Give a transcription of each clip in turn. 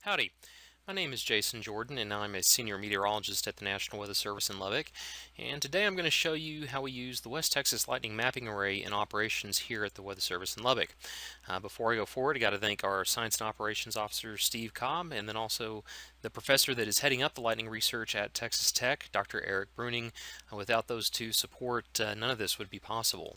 Howdy, my name is Jason Jordan and I'm a senior meteorologist at the National Weather Service in Lubbock. And today I'm going to show you how we use the West Texas Lightning Mapping Array in operations here at the Weather Service in Lubbock. Before I go forward, I got to thank our Science and Operations Officer Steve Cobb, and then also the professor that is heading up the lightning research at Texas Tech, Dr. Eric Bruning. Without those two support, none of this would be possible.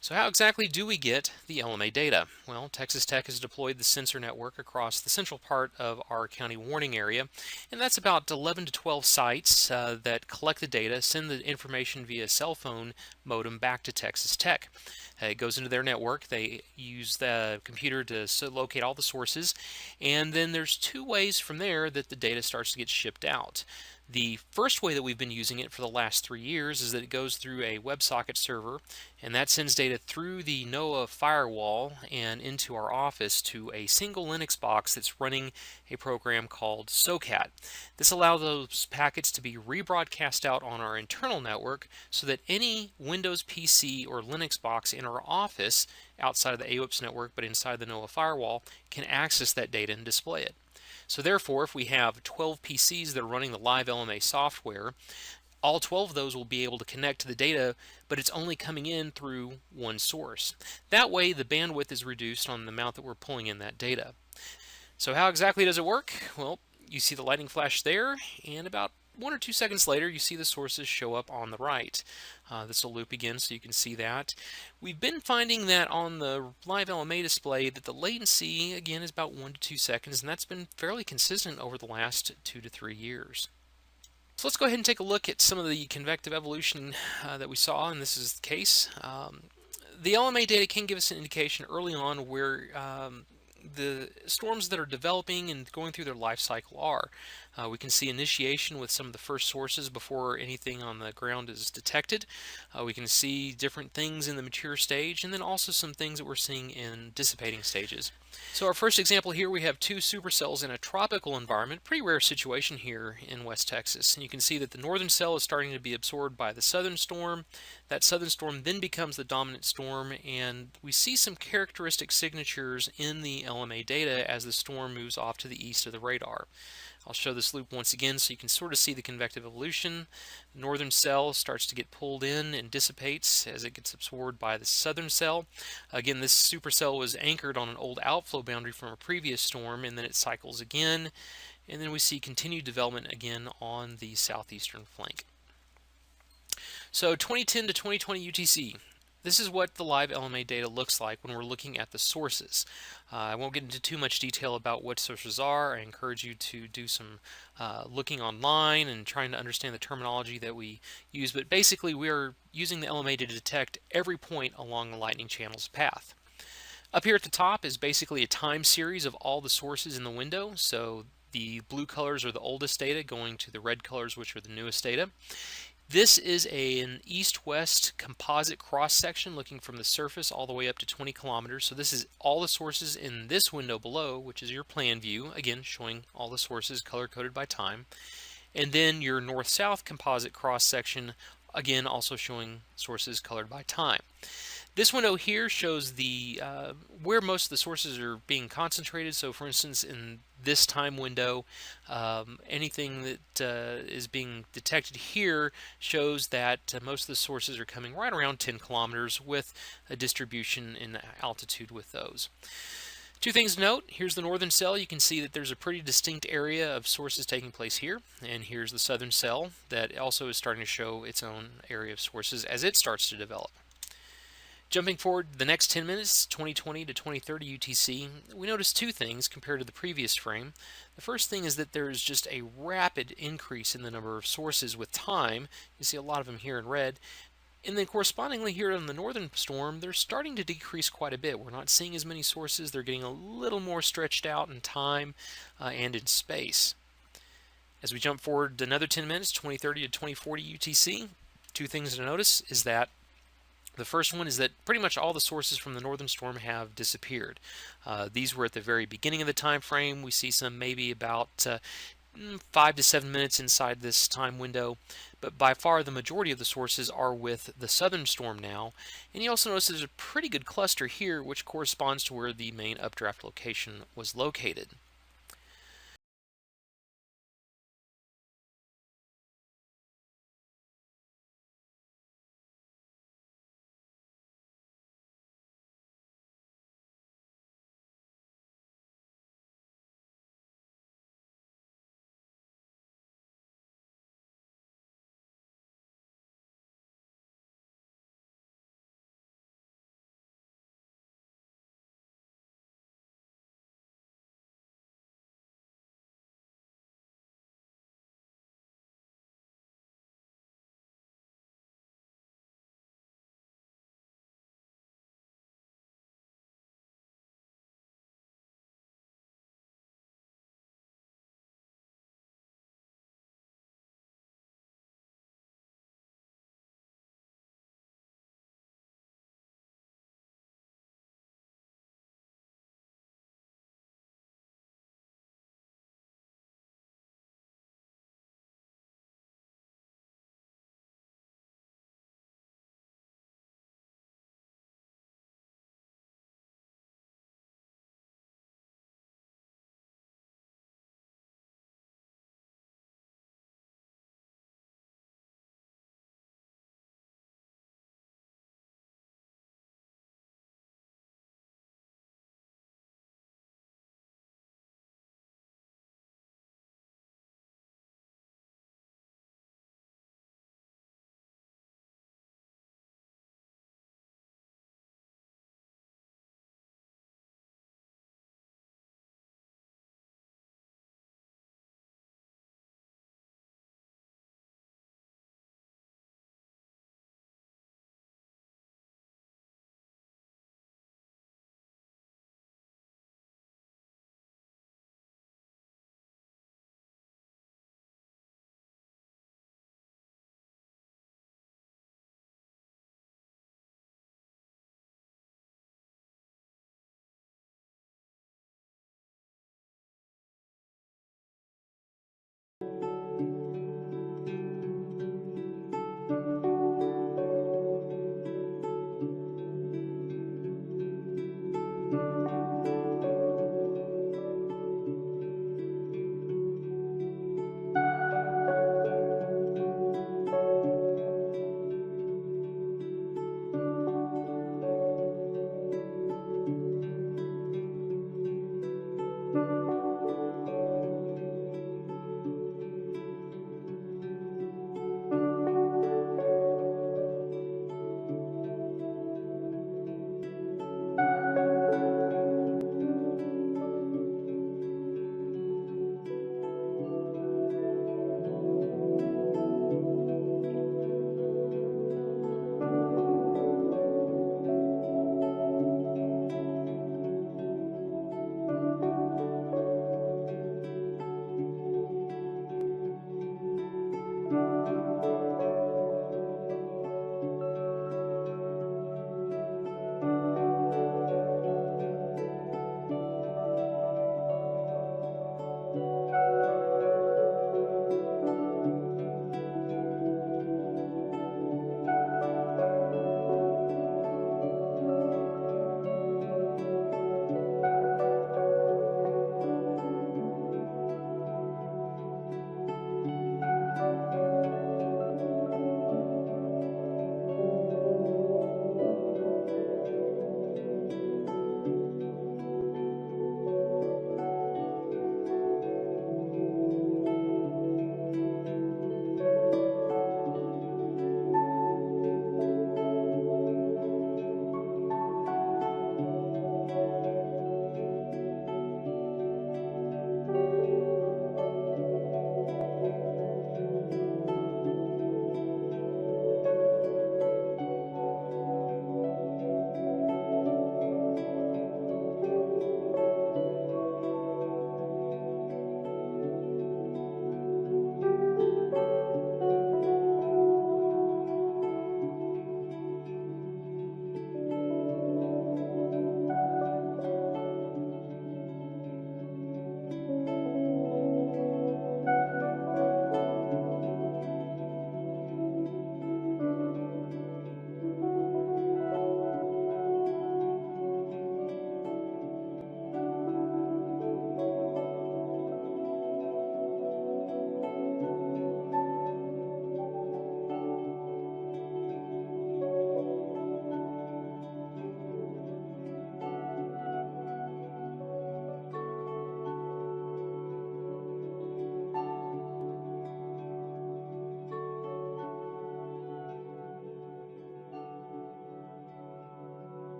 So how exactly do we get the LMA data? Well, Texas Tech has deployed the sensor network across the central part of our county warning area, and that's about 11 to 12 sites that collect the data, send the information via cell phone modem back to Texas Tech. It goes into their network. They use the computer to locate all the sources, and then there's two ways from there that the data starts to get shipped out. The first way that we've been using it for the last 3 years is that it goes through a WebSocket server, and that sends data through the NOAA firewall and into our office to a single Linux box that's running a program called SOCAT. This allows those packets to be rebroadcast out on our internal network so that any Windows PC or Linux box in our office outside of the AWIPS network but inside the NOAA firewall can access that data and display it. So therefore, if we have 12 PCs that are running the live LMA software, all 12 of those will be able to connect to the data, but it's only coming in through one source. That way, the bandwidth is reduced on the amount that we're pulling in that data. So how exactly does it work? Well, you see the lightning flash there, and about 1 or 2 seconds later, you see the sources show up on the right. This will loop again so you can see that. We've been finding that on the live LMA display that the latency, again, is about 1 to 2 seconds, and that's been fairly consistent over the last 2 to 3 years. So let's go ahead and take a look at some of the convective evolution that we saw, and this is the case. The LMA data can give us an indication early on where the storms that are developing and going through their life cycle are. We can see initiation with some of the first sources before anything on the ground is detected. We can see different things in the mature stage, and then also some things that we're seeing in dissipating stages. So our first example here, we have two supercells in a tropical environment, pretty rare situation here in West Texas. And you can see that the northern cell is starting to be absorbed by the southern storm. That southern storm then becomes the dominant storm, and we see some characteristic signatures in the LMA data as the storm moves off to the east of the radar. I'll show this loop once again so you can sort of see the convective evolution. The northern cell starts to get pulled in and dissipates as it gets absorbed by the southern cell. Again, this supercell was anchored on an old outflow boundary from a previous storm, and then it cycles again, and then we see continued development again on the southeastern flank. So 2010 to 2020 UTC. This is what the live LMA data looks like when we're looking at the sources. I won't get into too much detail about what sources are. I encourage you to do some looking online and trying to understand the terminology that we use, but basically we are using the LMA to detect every point along the lightning channel's path. Up here at the top is basically a time series of all the sources in the window. So the blue colors are the oldest data going to the red colors, which are the newest data. This is an east-west composite cross-section looking from the surface all the way up to 20 kilometers. So this is all the sources in this window below, which is your plan view, again showing all the sources color-coded by time. And then your north-south composite cross-section, again also showing sources colored by time. This window here shows the where most of the sources are being concentrated. So for instance, in this time window, anything that is being detected here shows that most of the sources are coming right around 10 kilometers with a distribution in altitude with those. Two things to note. Here's the northern cell. You can see that there's a pretty distinct area of sources taking place here. And here's the southern cell that also is starting to show its own area of sources as it starts to develop. Jumping forward the next 10 minutes, 2020 to 2030 UTC, we notice two things compared to the previous frame. The first thing is that there's just a rapid increase in the number of sources with time. You see a lot of them here in red. And then correspondingly here on the northern storm, they're starting to decrease quite a bit. We're not seeing as many sources. They're getting a little more stretched out in time and in space. As we jump forward another 10 minutes, 2030 to 2040 UTC, two things to notice is that the first one is that pretty much all the sources from the northern storm have disappeared. These were at the very beginning of the time frame. We see some maybe about 5 to 7 minutes inside this time window, but by far the majority of the sources are with the southern storm now. And you also notice there's a pretty good cluster here, which corresponds to where the main updraft location was located.